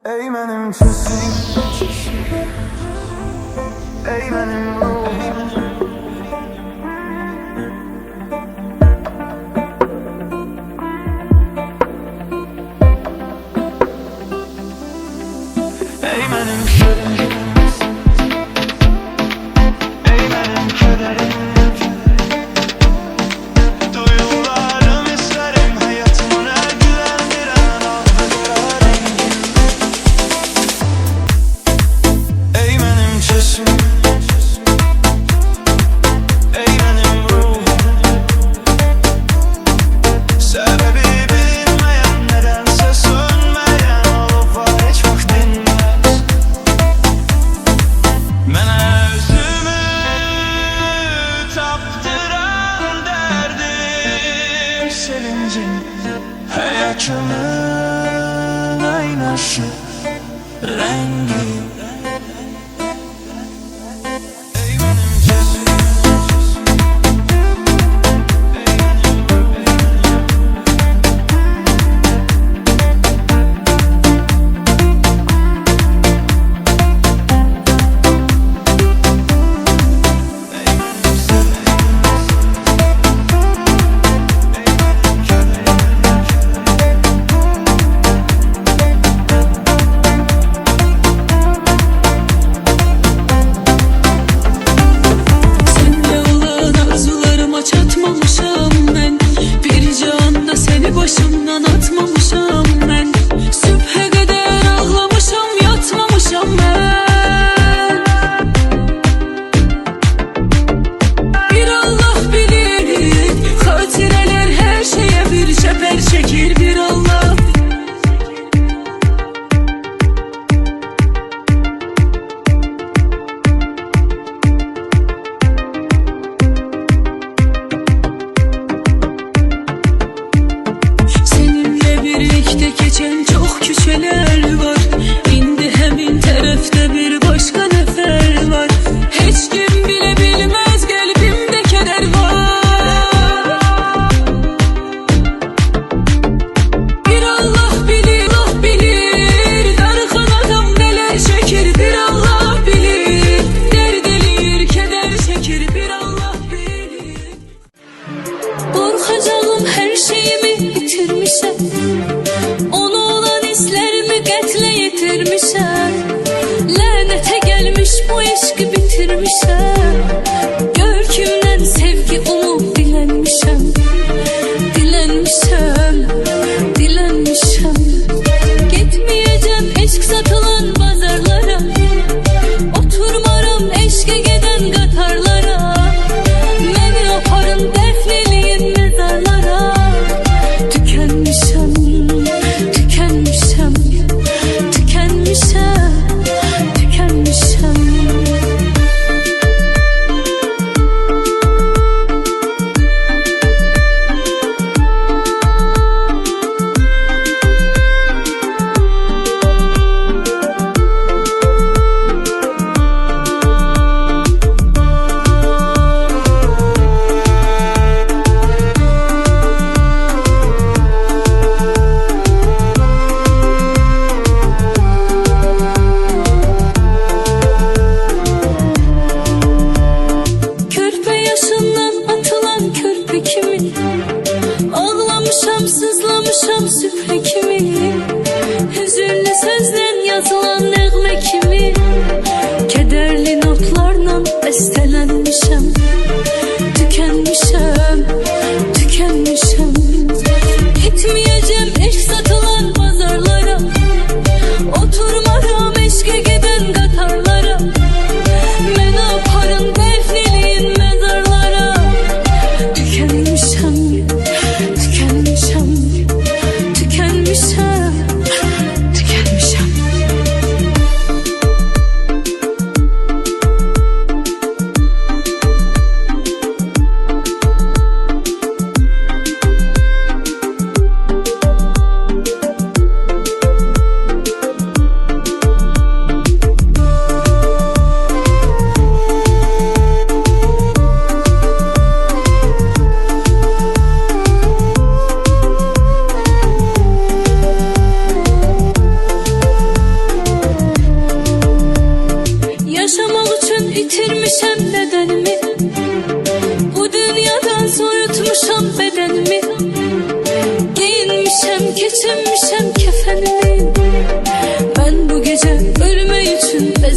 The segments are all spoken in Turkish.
Ey benim sesim, ey benim ruhum. Ey benim şerim, ey benim kederim. Duygularım isterim, hayatımı güvendiren aldıklar rengim. Ey benim sesim, ey benim ruhum. Sebebi bilinmeyen, nedense sönmeyen olup var hiç vakit dinmez. Bana özümü taptıran derdim sevincin. Hayatımın aynası, rengi. Ey benim sesim,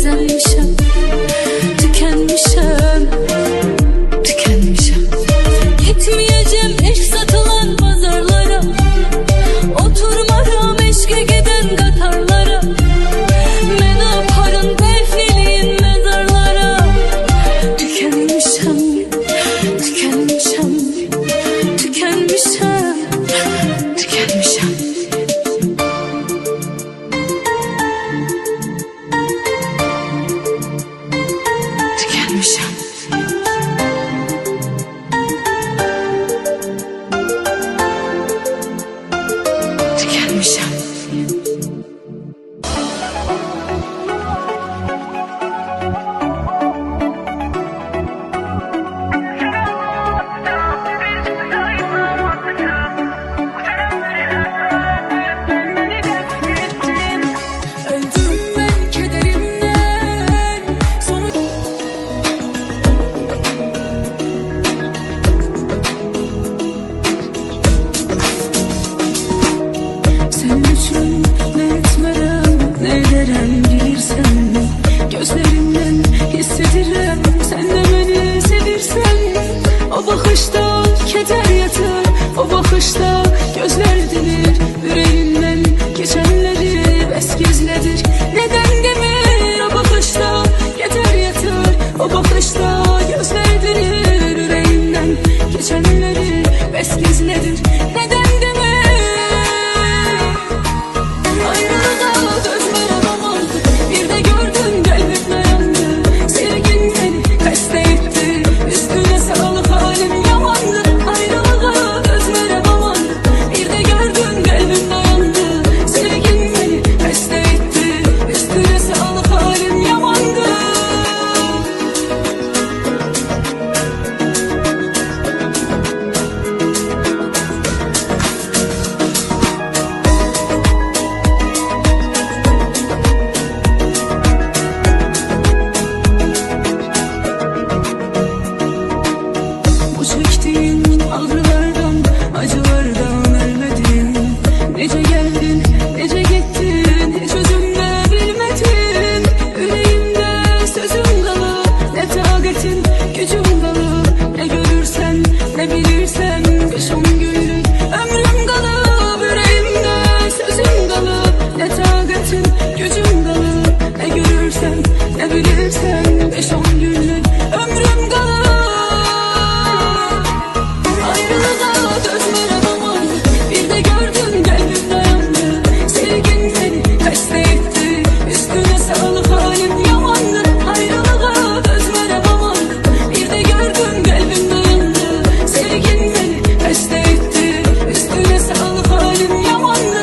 özenmişem, tükenmişem, tükenmişem. Gitmeyeceğim eşk satılan pazarlara, oturmaram eşke giden katarlara. Men aparın defniliğin mezarlara. Tükenmişem, tükenmişem, tükenmişem, tükenmişem. Tükenmişem. Tükenmişem. Öldüm ben kederimden, sonu sen üçün ne etmerem, ne ederem bilirsen. Gözlerimden hissedirim, sen de beni sevirsen. O bakışta keder yatır, o bakışta gözler dilir. Yüreğimden geçenleri bes gizledir. Neden demir o bakışta keder yatır, o bakışta gözler dilir. Yüreğimden geçenleri bes gizledir. Neden demir ayrılığa göz veremem oldu. Bir de gördüm kalbim dayandı. Sevgin beni hasta etti, üstüne sağlık halim yamandı. Ayrılığa göz veremem oldu. Bir de gördüm kalbim dayandı. Sevgin beni hasta etti, üstüne sağlık halim yamandı. Bu çektiğim ağrılardan, acılardan ölmedim. Nece geldin, nece gittin, hiç özümde bilmedim. Yüreğimde sözüm kalı, ne takatin, gücüm kalı. Ne görürsen, ne bilirsen, 5-10 günlük ömrüm kalı. Yüreğimde sözüm kalı, ne takatin, gücüm kalı. Ne görürsen, ne bilirsen, 5-10 günlük ömrüm kalı. Ayrılığa göz veremem oldu. Bir de gördüm kalbim dayandı. Sevgin beni hasta etti, üstüne sağlık halim yamandı. Ayrılığa göz veremem oldu. Bir de gördüm kalbim dayandı. Sevgin beni hasta etti, üstüne sağlık halim yamandı.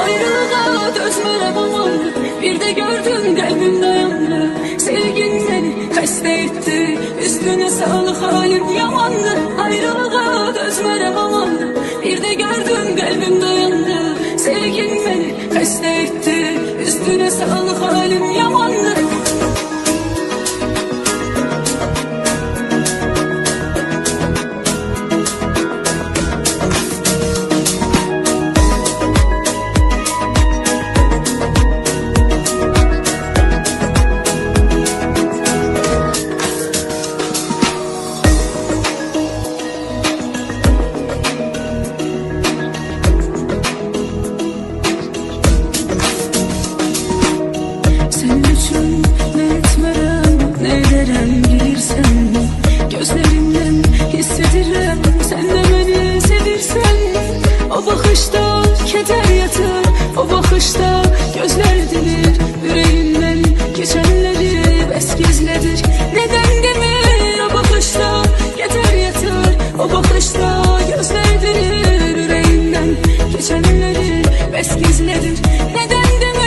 Ayrılığa göz veremem oldu. Bir de gördüm kalbim dayandı. Sevgin beni hasta etti, üstüne sağlık halim yamandı. Ayrılığa göz veremem oldu. Bir de gördüm kalbim dayandı. Sevgin beni hasta etti, üstüne sağlık halim yamandı. Sen üçün ne etmerem, ne ederem bilirsen. Gözlerimden hissedirim, sen de beni sevirsen. O bakışta keder yatır, o bakışta gözler dilir. Yüreğimden geçenleri bes gizledir. Neden demir o bakışta keder yatır, o bakışta gözler dilir. Yüreğimden geçenleri bes gizledir. Neden demir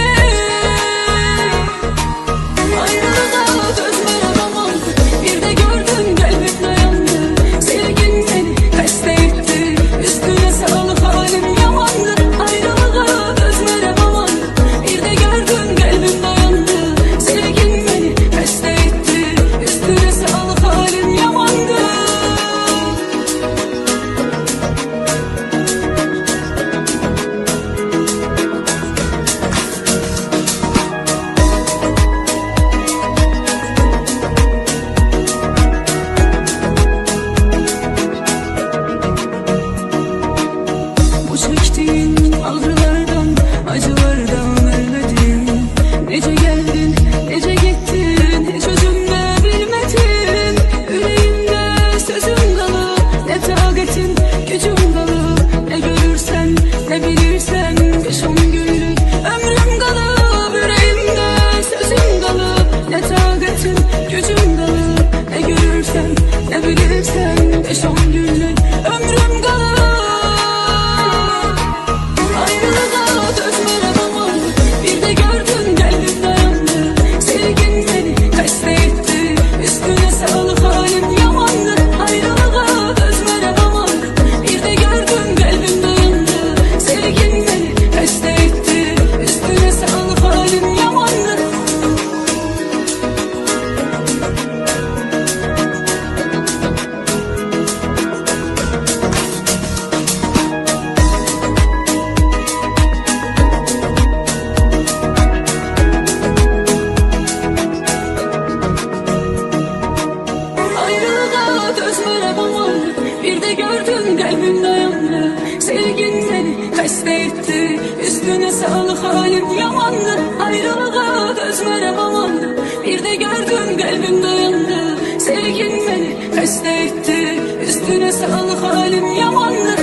ayrılığa göz veremem oldu. Bir de gördüm kalbim dayandı. Sevgin beni hasta etti, üstüne sağlık halim yamandı. Ayrılığa göz veremem ağrılardan, acılardan ölmedim. Nece geldin, nece gittin, hiç özünde bilmedin. Yüreğimde sözüm kalı, ne takatin, gücüm kalı. Ne görürsen, ne bilirsen, 5-10 günlük ömrüm kalı. Yüreğimde sözüm kalı, ne takatin, gücüm kalı. Ne görürsen, ne bilirsen, 5-10 günlük ömrüm kalı. Ayrılığa dözmere aman, bir de gördün kalbim dayandı. Sevgin beni hasta etti, üstüne sağlık halim yamandı. Ayrılığa dözmere aman, bir de gördün kalbim dayandı. Sevgin beni hasta etti, üstüne sağlık halim yamandı. Ayrılığa dözmere aman, bir de gördün kalbim dayandı. Sevgin beni hasta etti, üstüne sağlık halim yamandı. Ayrılığa dözmere aman, bir de gördün kalbim dayandı. Sevgin beni hasta etti, üstüne sağlık halim yamandı.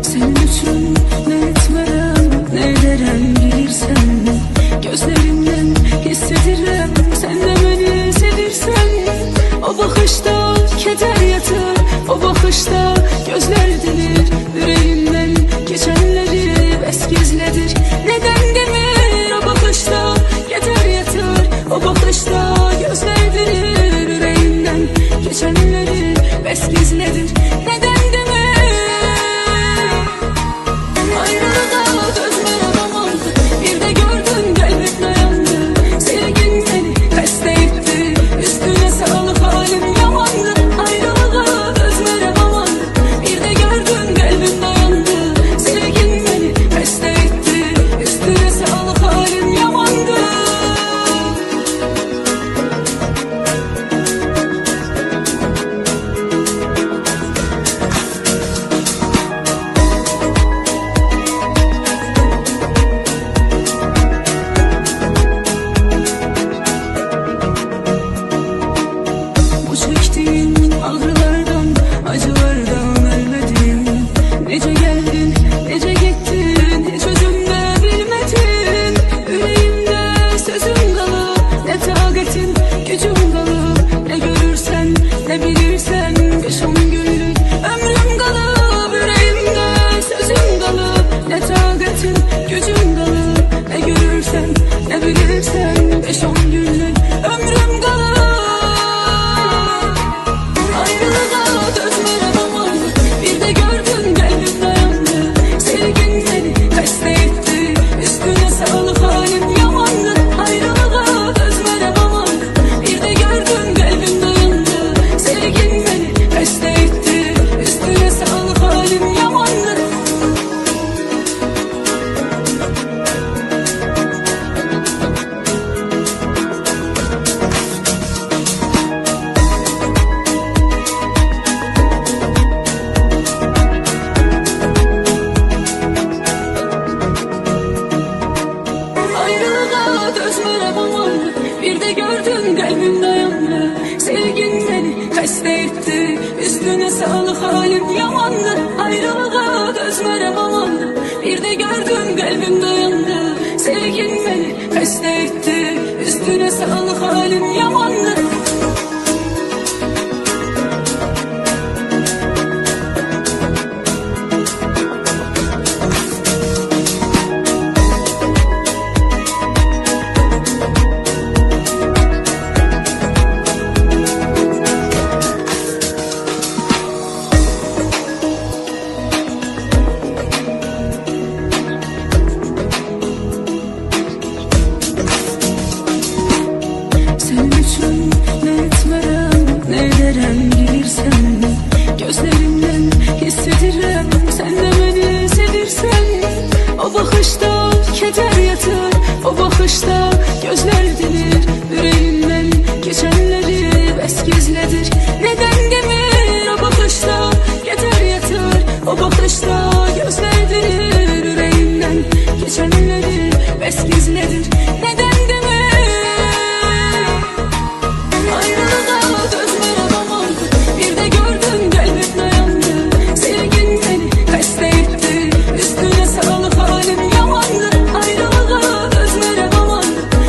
Senin için ne etmerem, ne ederem bilirsen. Gözlerimden hissedirim, sen de beni sevirsen. O bakışta keder yatır, o bakışta gözler dilir. Yüreğimden geçenleri bes gizledir. Neden demir o bakışta keder yatır, o bakışta gözler dilir. Yüreğimden geçenleri bes gizledir. Neden demir? Ayrılığa dözmere aman, bir de gördün kalbim dayandı. Sevgin beni hasta etti, üstüne sağlık halim yamandı. Ayrılığa dözmere aman, bir de gördün kalbim dayandı. Sevgin beni hasta etti, üstüne sağlık halim yamandı. Bu çektiğim ağrılardan, acılardan ölmedim. Nece geldin, nece gittin, hiç özünde bilmedin. Yüreğimde sözüm kalı, ne takatin, gücüm kalı. Ne görürsen, ne bilirsen, 5-10 günlük ömrüm kalı. Yüreğimde sözüm kalı, ne takatin, gücüm kalı. Ne görürsen, ne bilirsen, 5-10 günlük ömrüm kalı. Ayrılığa dözmere aman, bir de gördün kalbim dayandı. Sevgin beni hasta etti, üstüne sağlık halim yamandı. Ayrılığa dözmere aman, bir de gördün kalbim dayandı. Sevgin beni hasta etti, üstüne sağlık halim yamandı. Ayrılığa dözmere aman, bir de gördün kalbim dayandı. Sevgin beni hasta etti, üstüne sağlık halim yamandı. Ayrılığa dözmere aman, bir de gördün kalbim dayandı. Sevgin beni hasta etti, üstüne sağlık halim yamandı. keder yatır o bakışta. Gözler dilir yüreğimden geçenleri bes gizledir. Neden demir o bakışta, keder yatır o bakışta. Gözler dilir yüreğimden geçenleri bes gizledir. Neden demir ayrılığa gözler alamadı. Bir de gördüm kalbim dayandı. Sevgin beni kaste etti, üstüne sağlık halim yamandı. Ayrılığa gözler alamadı.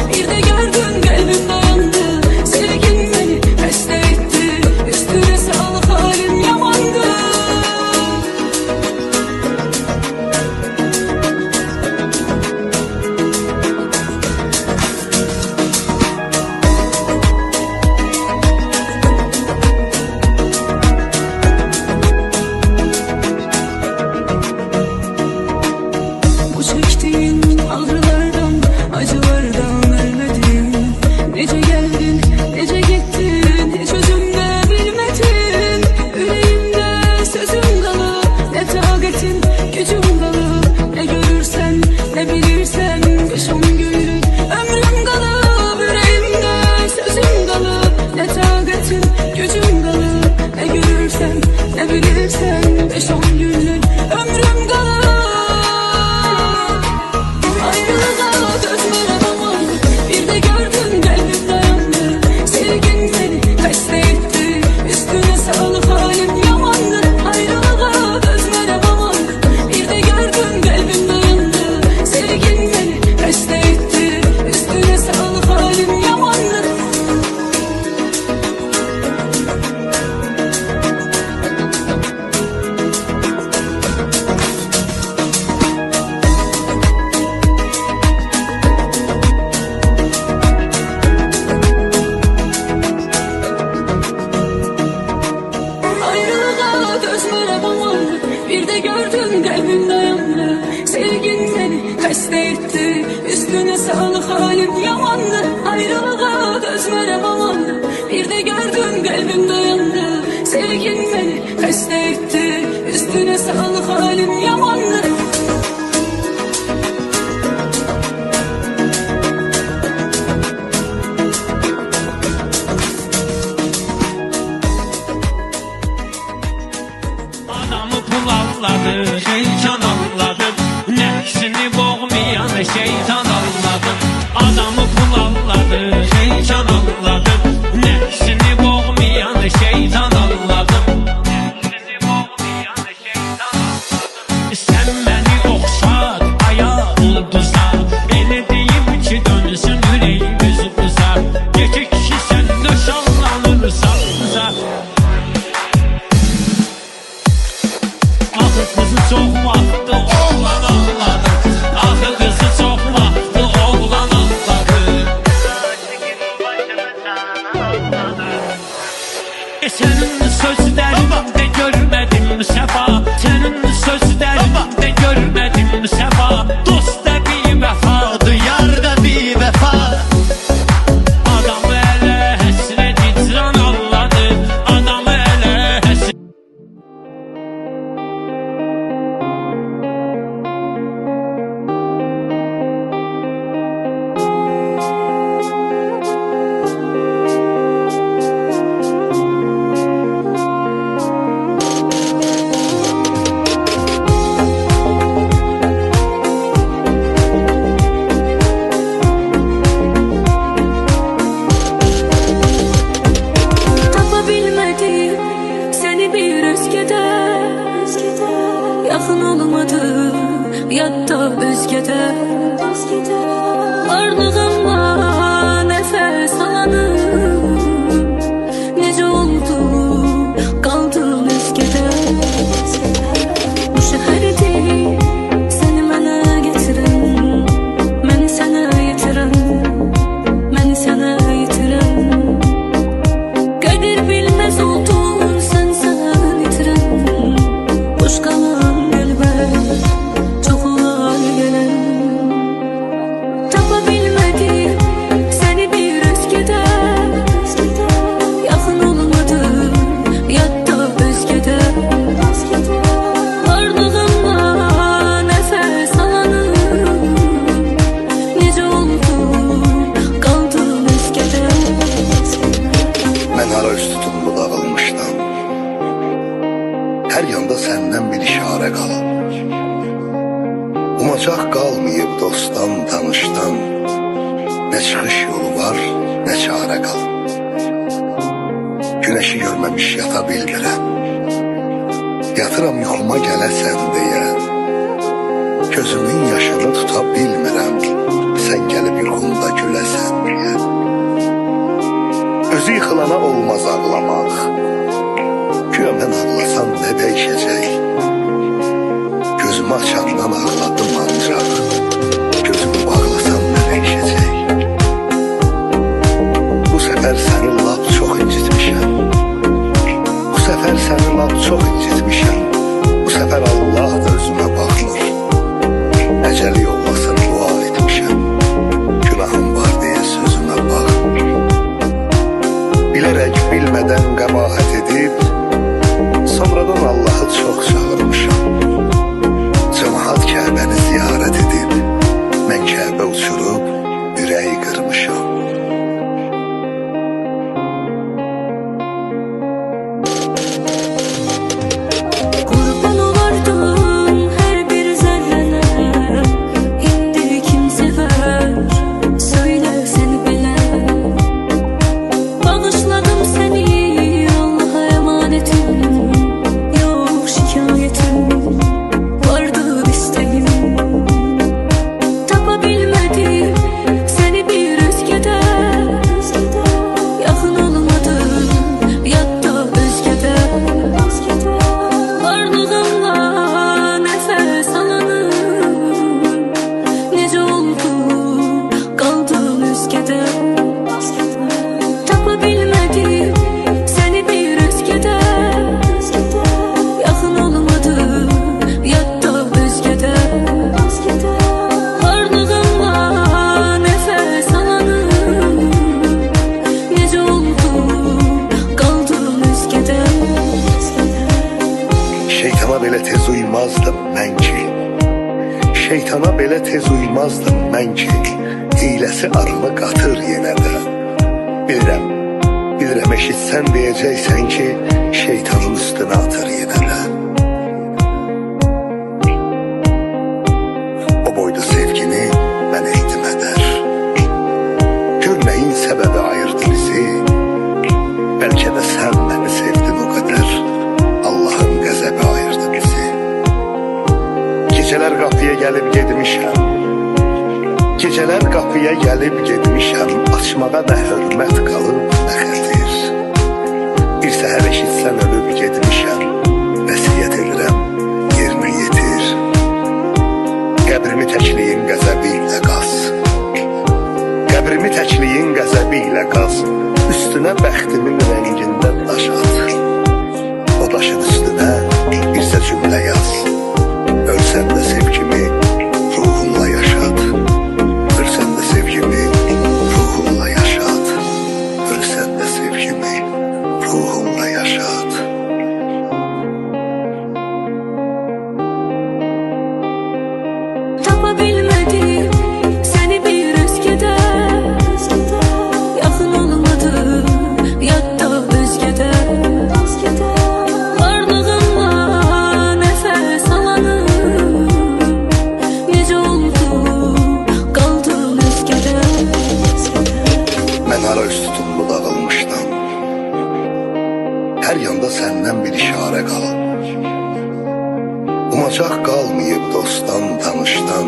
Bir de gördüm kalbim dayandı. Sevgin beni kaste etti, üstüne sağlık halim yamandı. Bu çektiğin ağrılardan, acılardan ölmedin. Nece geldin, nece gittin, hiç özümde bilmedin. Yüreğimde sözüm kalıp, ne takatin, gücüm kalıp. Ne görürsen, ne bilirsen, kışım gülün ömrüm kalıp. Yüreğimde sözüm kalıp, ne takatin, gücüm kalıp. Ne görürsen, ne bilirsen, kışım gülün ömrüm kalıp. Ayrılığa gözler alamadı. Bir de gördüm kalbim dayandı. Sevgin beni kaste etti, üstüne sağlık halim yamandı. Ayrılığa gözler alamadı. Bir de gördüm kalbim dayandı. Sevgin beni kaste etti, üstüne sağlık halim yamandı. Ayrılığa gözler alamadı. Bir de gördüm kalbim dayandı. Sevgin beni kaste etti, üstüne sağlık halim yamandı. Ayrılığa gözler alamadı. Bir de gördüm kalbim dayandı. Sevgin beni kaste etti, üstüne sağlık halim yamandı. Adamı pulalladı, şeytan anladı. Nefsini boğmayan şeytan anladı. Adamı pulalladı, şeytan anladı. Nefsini boğmayan şeytan anladı. Nefsini boğmayan şeytan anladı. Sen beni oxşat, aya ulduza. Beni deyim ki dönsün yüreğimiz uza. Gece kişi sen nöşanlanırsan uzat. Ahı kızı çok vaxtı oğlan ağladı. Ahı kızı çok vaxtı oğlan ağladı. Senin sözlerinde görmedim sefa. Senin sözlerinde görmedim sefa. Dost da bilmem çıkış yolu var, ne çare kal. Güneşi görmemiş yata bilmirəm. Yatıram yuxuma gələsən deyə. Gözümün yaşını tuta bilmirəm. Sən gəlib yuxumda güləsən deyə. Özü yıxılana olmaz ağlamaq. Güya mən ağlasam nə dəyişəcək? Gözümü açandan ağladım ancaq. Gözümü bağlasam nə dəyişəcək? Bu səfər səni lap çox incitmişəm. Bu səfər səni lap çox incitmişəm. Bu səfər Allah da özümə baxmır. Əcəli yollasın dua etmişəm. Günahım var deyə sözümə baxmır. Bilərək bilmədən qəbahət edib, sonradan Allahı çox çağırmışam. Cemaat Kəbəni ziyarət edib, mən Kəbə uçurub ürəyi qırmışam. Kurban olardım her bir zerrene. İndi kim sever? Söyle seni bilen. Bağışladım seni, Allah'a emanetim. Yok şikayetim, vardı isteğim. Tapabilmedim seni bir özgede. Yakın olmadım, yatta özgede. Varlığımla nefes alanım. Nece oldu, kaldım özgede. Tapabilmedim seni bir özgede. Yakın olmadım, yatta özgede. Varlığımla nefes alanım. Nece oldu, kaldım özgede. Şeytana belə tez uymazdım mən ki. Şeytana belə tez uymazdım mən ki. Hiləsi arını qatır yenə də. Bilirəm eşitsən deyəcəksən ki, şeytanın üstünə atır yenə də. O boyda sevgini mən etdim ədər. Gör nəyin səbəbi ayırdı bizi. Bəlkə də sən məni sevdin o qədər. Allahın qəzəbi ayırdı bizi. Gecələr qapıya gəlib gedmişəm. Gecələr qapıya gəlib gedmişəm. Açmağa nə hörmət qalıb, nə xətir. Bir səhər eşitsən ölüb gedmişəm. Vəsiyyət edirəm, yerinə yetir. Qəbrimi təkliyin qəzəbi ilə qaz. Qəbrimi təkliyin qəzəbi ilə qaz. Üstünə bəxtimin rəngindən daş at. O daşın üstünə bircə cümlə yaz. Ölsən də sevgimi ruhunla yaşat. Ölsən də sevgimi ruhunla yaşat. Ölsən də sevgimi ruhunla yaşat. Tapabilmedim seni bir özgede. Yakın olmadım, yatta özgede. Varlığımla nefes alanım. Nece oldu, kaldım özgede. Mən ara üst tutumlu dağılmışdan. Hər yanda səndən bir işarə qalıb. Umacaq qalmayıb dostdan, tanışdan.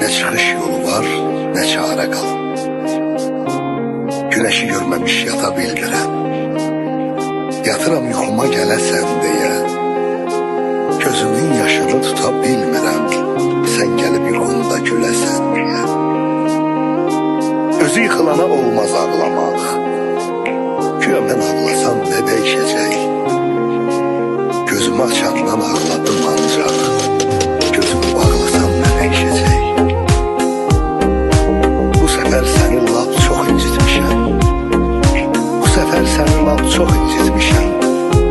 Nə çıxış yolu var, nə çare kal. Güneşi görmemiş yata bilmirəm. Yatıram yuxuma gələsən deyə. Gözümün yaşını tuta bilmirəm. Sən gəlib yuxumda güləsən deyə. Özü yıxılana olmaz ağlamaq. Güya mən ağlasam nə dəyişəcək? Gözümü açandan ağladım ancaq. Gözümü bağlasam nə dəyişəcək? Bu səfər səni lap çox incitmişəm. Bu səfər səni lap çox incitmişəm.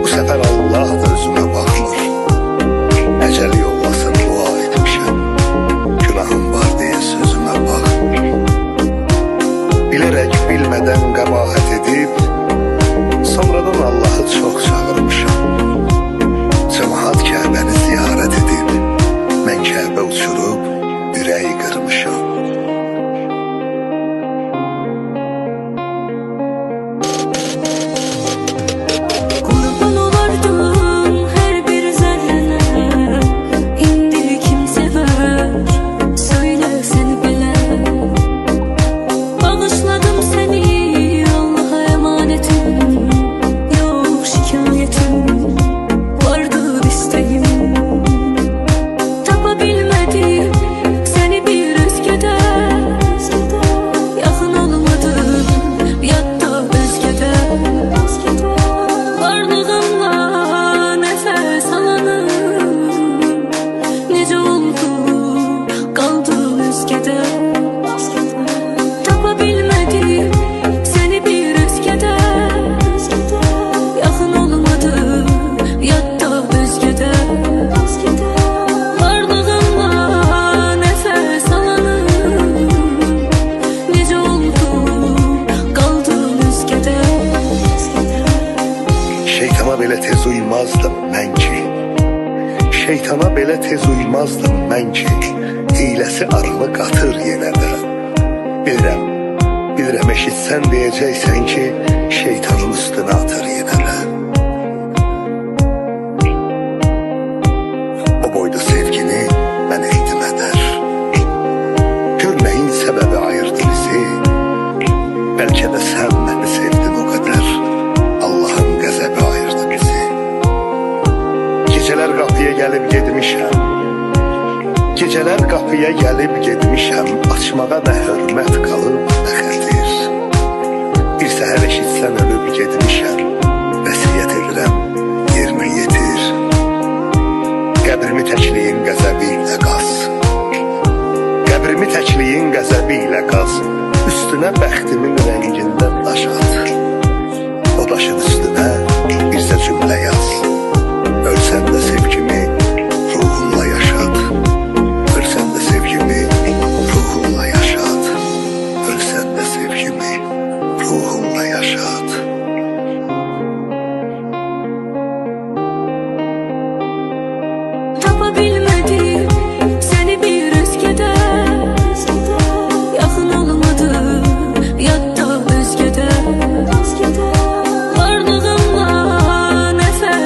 Bu səfər Allah da özümə baxmır. Əcəli yollasın dua etmişəm. Günahım var deyə sözümə baxmır. Bilərək bilmədən qəbahət edib, sonradan Allahı çox çağırmışam. Cemaat Kəbəni ziyarət edib, mən Kəbə uçurub ürəyi qırmışam. uymazdım mən ki. Şeytana belə tez uymazdım mən ki. Hiləsi arını qatır yenə də. Bilirəm eşitsən deyəcəksən ki, şeytanın üstünə atır yenə də. O boyda sevgini mən etdim ədər. Gör nəyin səbəbi ayırdı bizi. Bəlkə də sən məni sevdin o qədər. Allahın qəzəbi ayırdı bizi. Gecələr qapıya gəlib gedmişəm. Gecələr qapıya gəlib gedmişəm. Açmağa nə hörmət qalıb nə xətir. Bir səhər eşitsən ölüb gedmişəm. Vəsiyyət edirəm yerinə yetir. Qəbrimi təkliyin qəzəbi ilə qaz. Qəbrimi təkliyin qəzəbi ilə qaz. Üstünə bəxtimin rəngindən daş at. O daşın üstünə bizə cümlə yaz. Ölsən də sevgimi ruhunla yaşat. Ölsən də sevgimi ruhunla yaşat. Ölsən də sevgimi ruhunla yaşat. Tapa bilmedim seni bir özgede. Yakın olmadı yatta özgede. Vardığımla nefes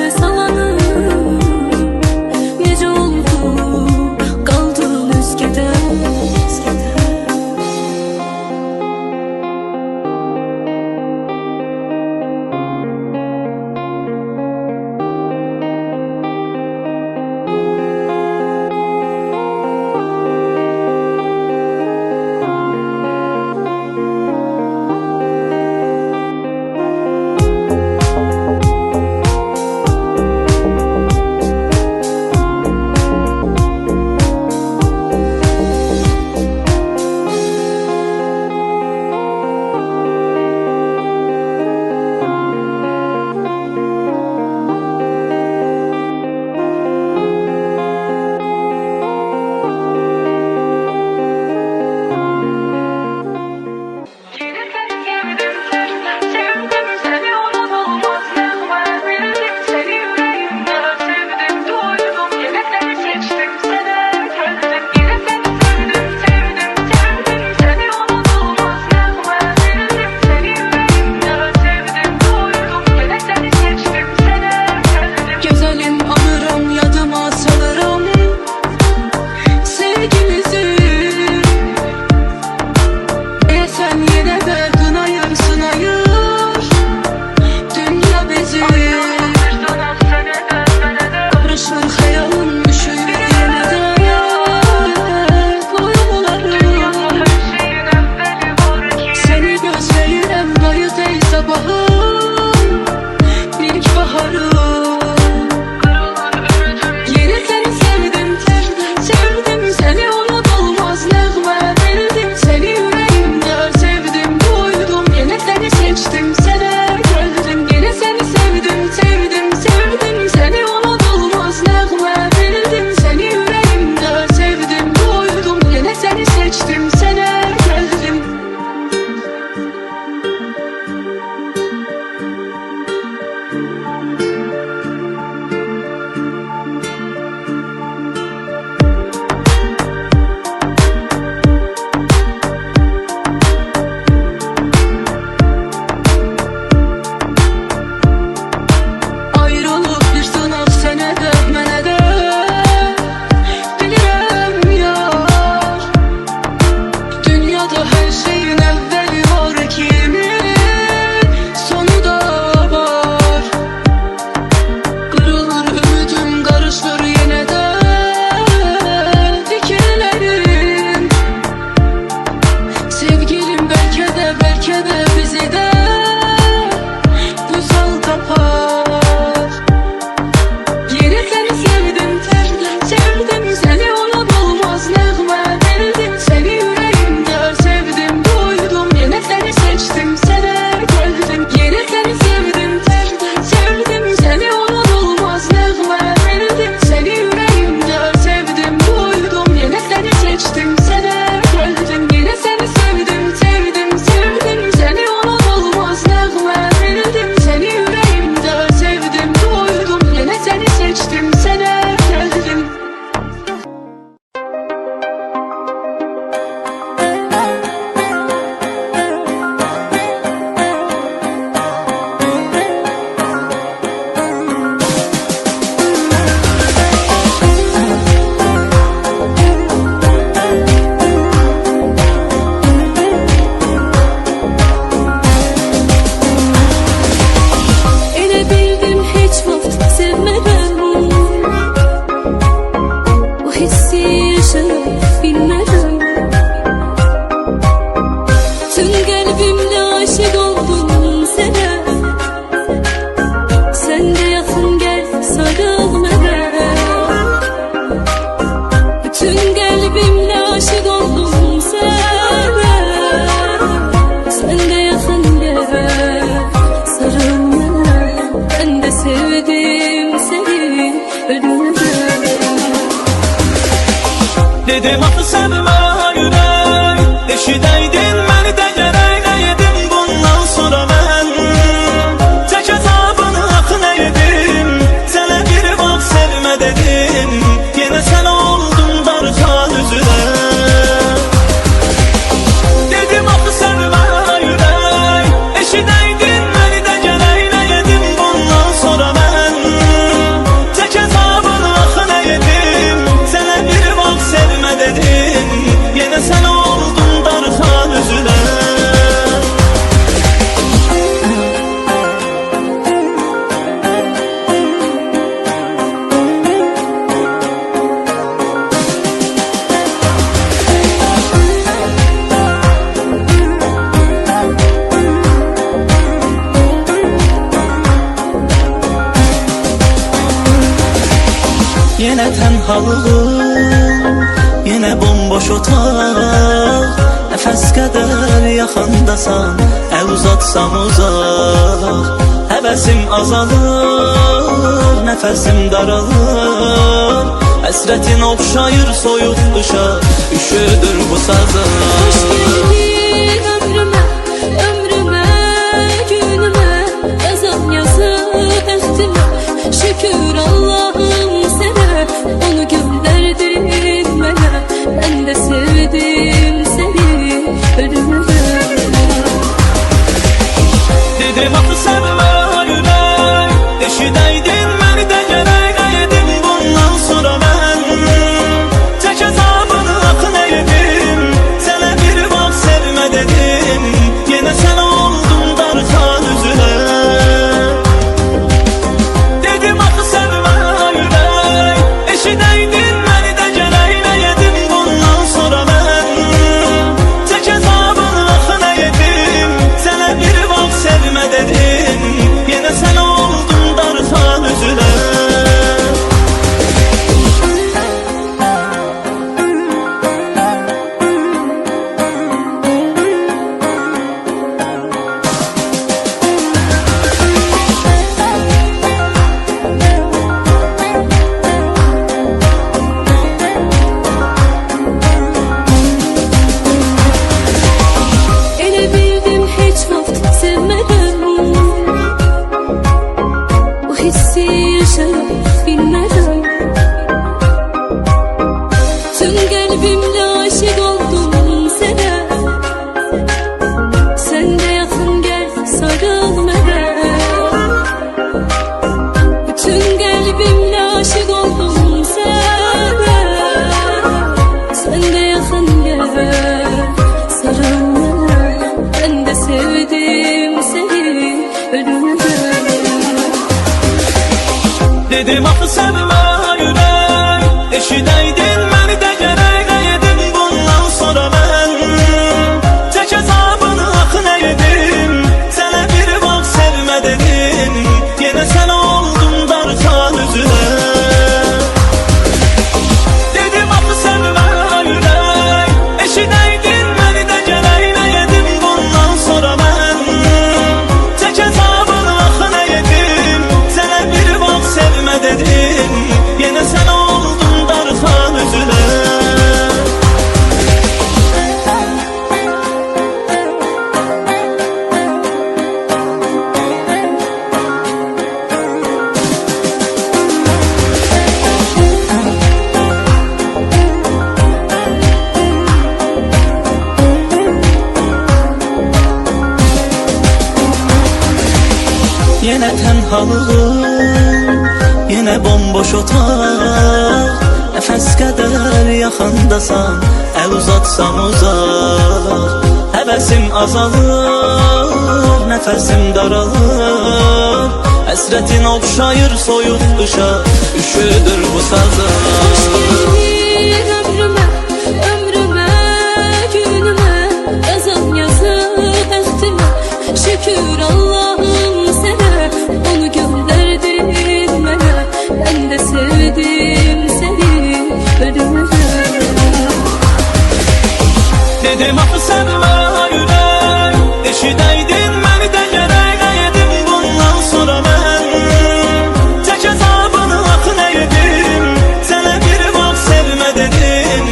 Dedim axı sevmə ürək, eşidəydin məni də gərək. Nə yedim bundan sonra mən, tək əzabını axı nə yedim. Sənə bir vaxt sevmə dedim, yenə sən oldun darıxan üzünə. Dedim axı sevmə ürək, eşidəydin məni də gərək. Nə yedim bundan sonra mən, tək əzabını axı nə yedim. Sənə bir vaxt sevmə dedim, yenə sən oldun darıxan üzünə. Yenə tənhalığım, yenə bomboş otaq. Nəfəs qədər yaxındasan, əl uzatsam uzaq. Həvəsim azalır, nəfəsim daralır. Həsrətin oxşayır soyuq qışa, üşüdür bu sazım. Hoş geldin ömrüme, ömrüme, günüme. Yazan yazı bəxtimə, şükür Allah'ım sənə. Onu gönderdin mənə, mən də sevdim səni ölümə. Dedim axı sevmə ürək, eşidəydin məni də gərək. Nə yedim bundan sonra mən, tək əzabını axı nə yedim. Sənə bir vaxt sevmə dedim, yenə sən oldun darıxan üzünə. Dedim axı sevmə ürək, eşidəydin məni də gərək. Nə yedim bundan sonra mən, tək əzabını axı nə yedim. Sənə bir vaxt sevmə dedim, yenə sən oldun darıxan üzünə. Elə bildim heç vaxt sevmədim, bu hissi yaşayıb bilmədim. Tüm qəlbimlə aşiq oldum sənə, sən də yaxın gəl sarıl mənə. Bütün qəlbimlə aşiq oldum sənə, sən də yaxın gəl sarıl mənə. Ben de sevdim seni ölümə. Dedim axı sevmə ürək, eşidəydin məni də gərək. Nə yedim bundan sonra mən, tək əzabını axı nə yedim. Sənə bir vaxt sevmə dedim, yenə sən oldun darıxan üzünə. Dedim axı sevmə ürək, eşidəydin məni də gərək. Nə yedim bundan sonra mən, tək əzabını axı nə yedim. Sənə bir vaxt sevmə dedim, yenə sən oldun darıxan üzünə. Yenə tənhalığım, yenə bomboş otaq. Nəfəs qədər yaxındasan, əl uzatsam uzaq. Həvəsim azalır, nəfəsim daralır. Həsrətin oxşayır soyuq qışa, üşüdür bu sazım. Hoş geldin ömrüme, ömrüme, günüme. Yazan yazı bəxtimə, şükür Allah'ım sənə. Onu gönderdin mənə, mən də sevdim səni ölümə. Dedim axı sevmə ürək, eşidəydin məni də gərək. Nə yedim bundan sonra mən, tək əzabını axı nə yedim. Sənə bir vaxt sevmə dedim,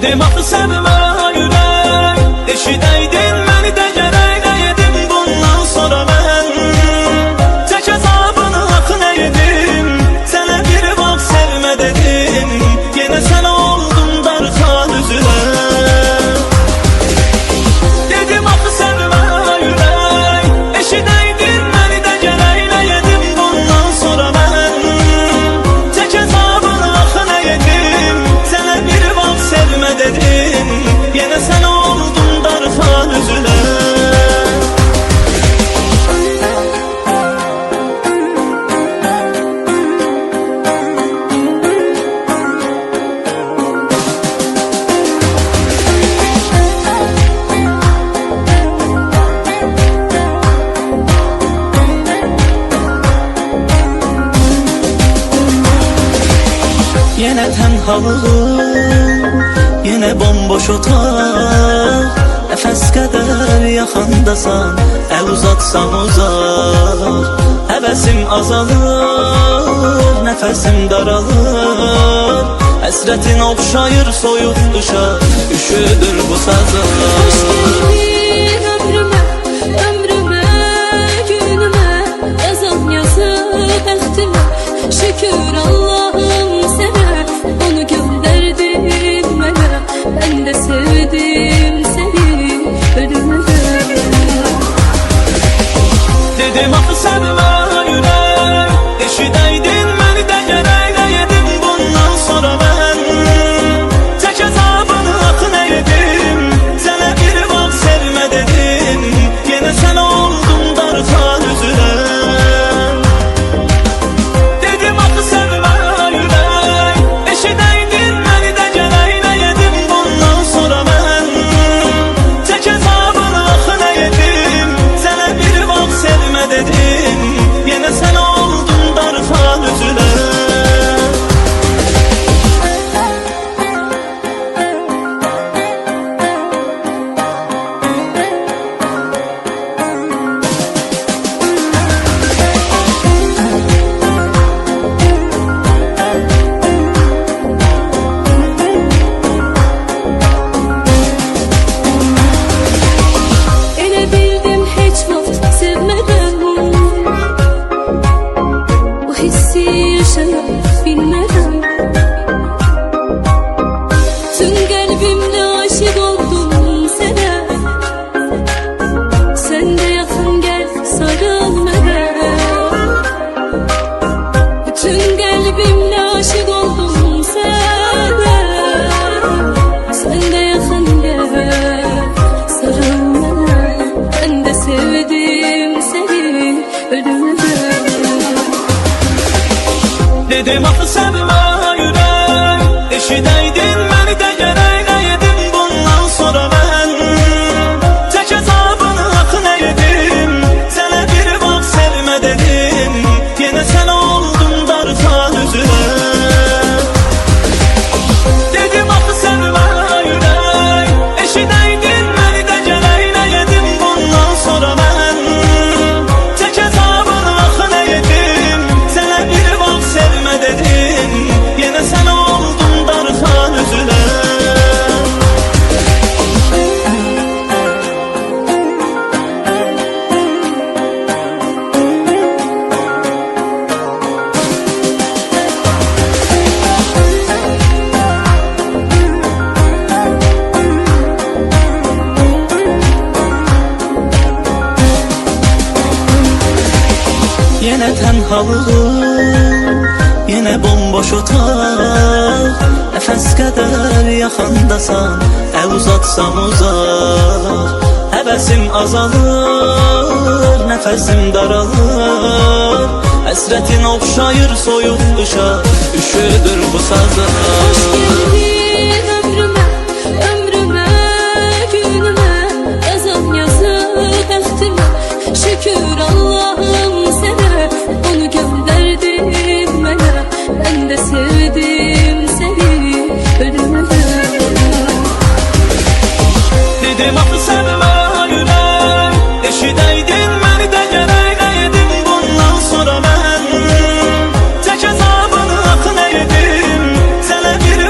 Dedim axı sevmə ürək, eşidəydin məni də gərək edim bundan sonra mən. Tək əzabını axı nə edim, sənə bir vaxt sevmə dedim, yenə sən oldun darxan üzülə. Dedim axı sevmə ürək, eşidəydin məni də gərək edim bundan sonra mən. Tək əzabını axı nə edim, sənə bir vaxt sevmə dedim, yenə sən oldun darxan üzülə. Yenə tənhalığım, yenə bomboş otaq, nəfəs qədər yaxandasan, əl uzatsam uzaq. Həvəsim azalır, nəfəsim daralır, həsrətin oxşayır soyuq qışa, üşüdür bu sazım. Geldin ömrüme, ömrüme, günüme, yazan yazı bəxtime. Şükür Allah'ım sana, onu gönderdin bana. Ben de sevdim seni, ölümüne. Dedim axı sevmə ürək, eşidəydin məni də gərək edim bundan sonra mən. Tək əzabını axı nə edim, sənə bir vaxt sevmə dedim, yenə sən oldun darxan üzülə. Dedim axı sevmə ürək, eşidəydin məni də gərək edim bundan sonra mən. Tək əzabını axı nə edim, sənə bir vaxt sevmə dedim, yenə sən oldun darxan üzülə. Elə bildim heç vaxt sevmədən, bu hissi yaşaya bilmeden. Tüm kalbimle aşık oldum sana, sen de yakın gel sarıl bana. Bütün kalbimle aşık oldum sana, sen de yakın gel sarıl bana. Ben de sevdim seni, ölümüne. Dedim axı sevmə ürək, eşidəydin məni də gərək edim bundan sonra mən. Tək əzabını axı nə edim, sənə bir vaxt sevmə dedim, yenə sən oldun darxan üzülə. Dedim axı sevmə ürək, eşidəydin məni də gərək edim bundan sonra mən. Tək əzabını axı nə edim, sənə bir vaxt sevmə dedim, yenə sən oldun darxan üzülə. Yenə tənhalığım, yenə bomboş otaq, nəfəs qədər yaxandasan, əl uzatsam uzaq. Həvəsim azalır, nəfəsim daralır, həsrətin oxşayır soyuq qışa, üşüdür bu sazım. Geldin ömrüme, ömrüme, günüme, yazan yazı bəxtime. Şükür Allah'ım sana, onu gönderdin bana. Ben de sevdim seni, ölümüne. Dedim axı sevmə ürək, eşidəydin məni də gərək edim bundan sonra mən. Tək əzabını axı nə edim, sənə bir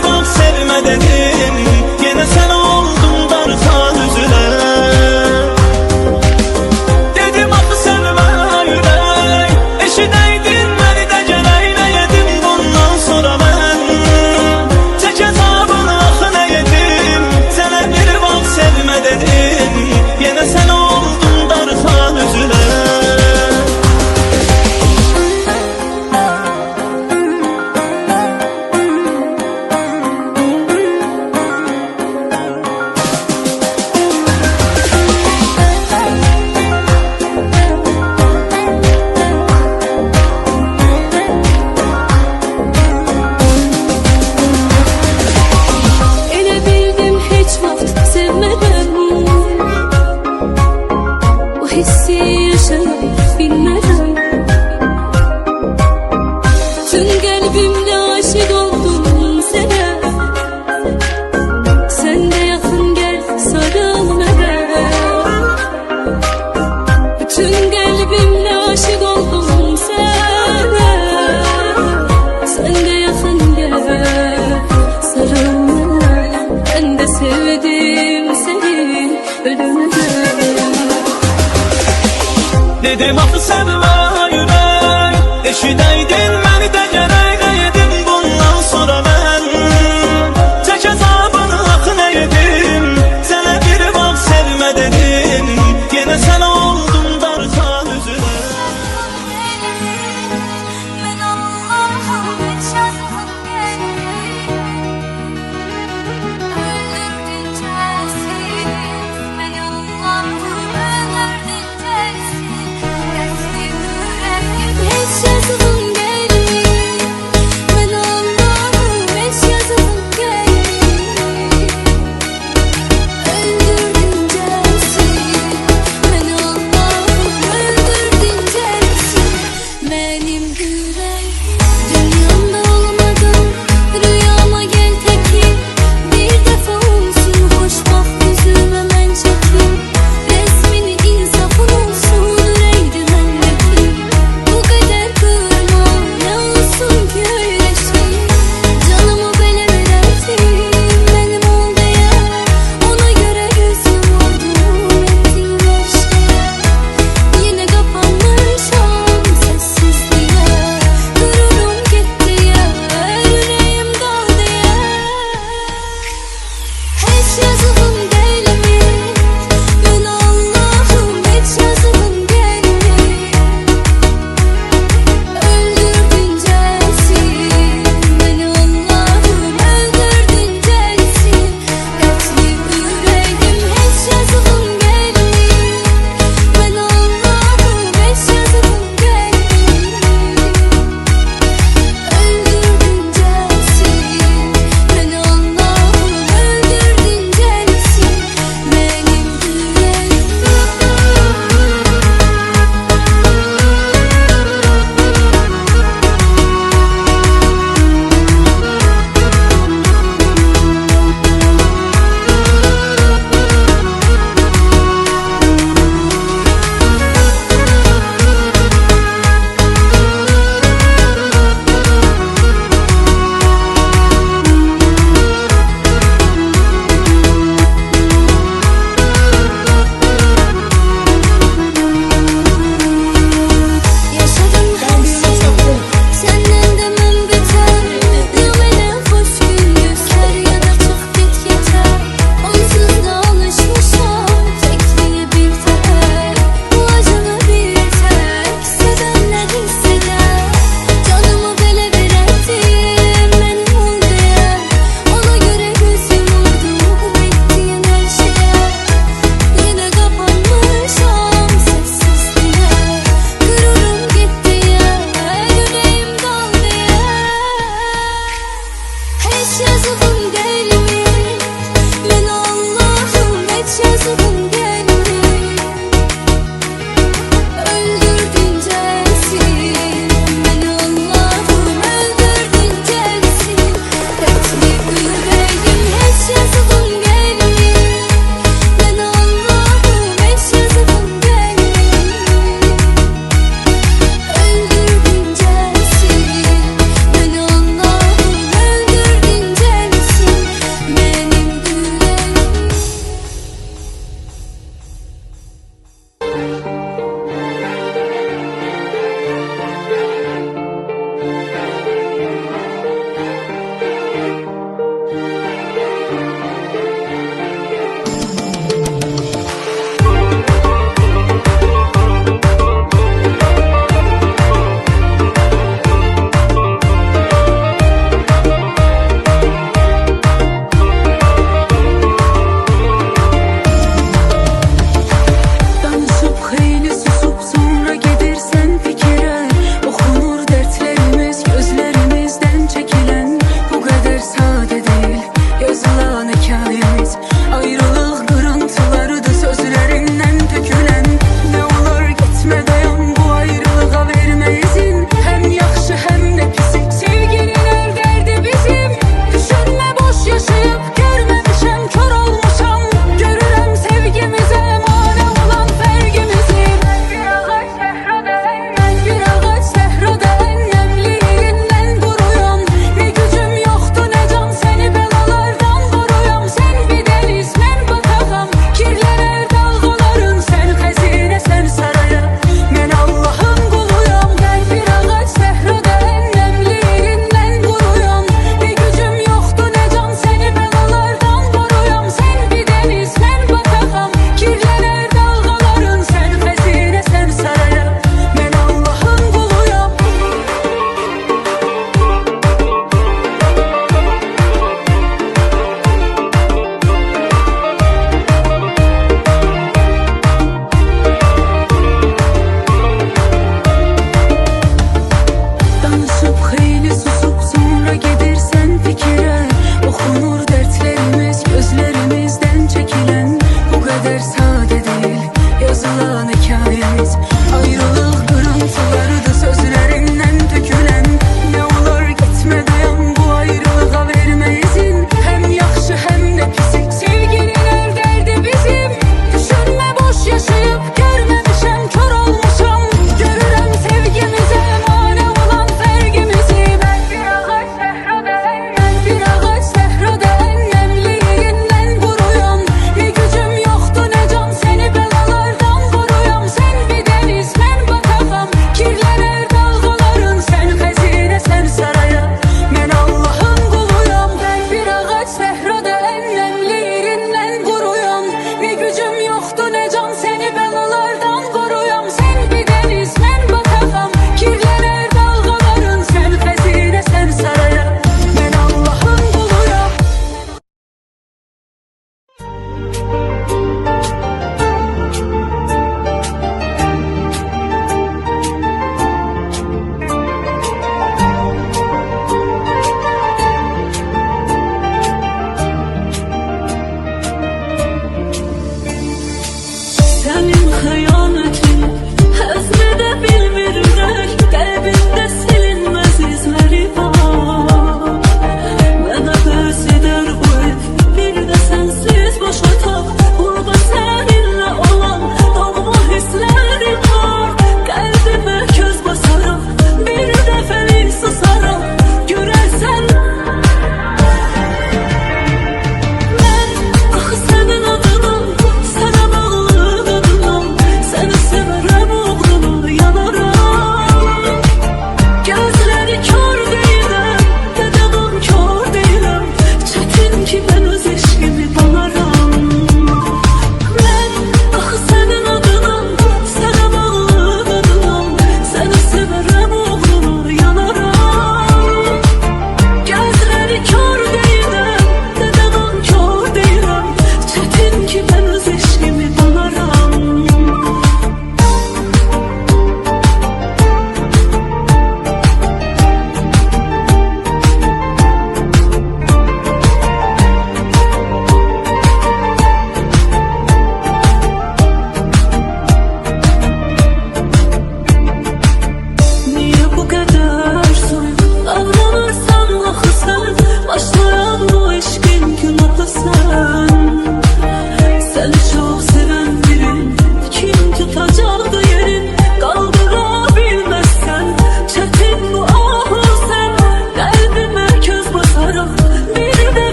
Dedim axı sevmə ürək, eşidəydin məni də gərək edim bundan sonra mən. Çək əzabını axı nə edim, sənə bir vaxt sevmə dedim, yenə sənə oldum dartan üzünə. Ben Allah'ım hiç yazdım geldim. Öldürdün çaresin. Ben Allah'ım öldürdün çaresin. Resmi yüreğim hiç yazdım geldim.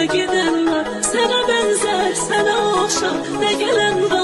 ne giden var. Sana benzer, sana oxşar, ne gelen var.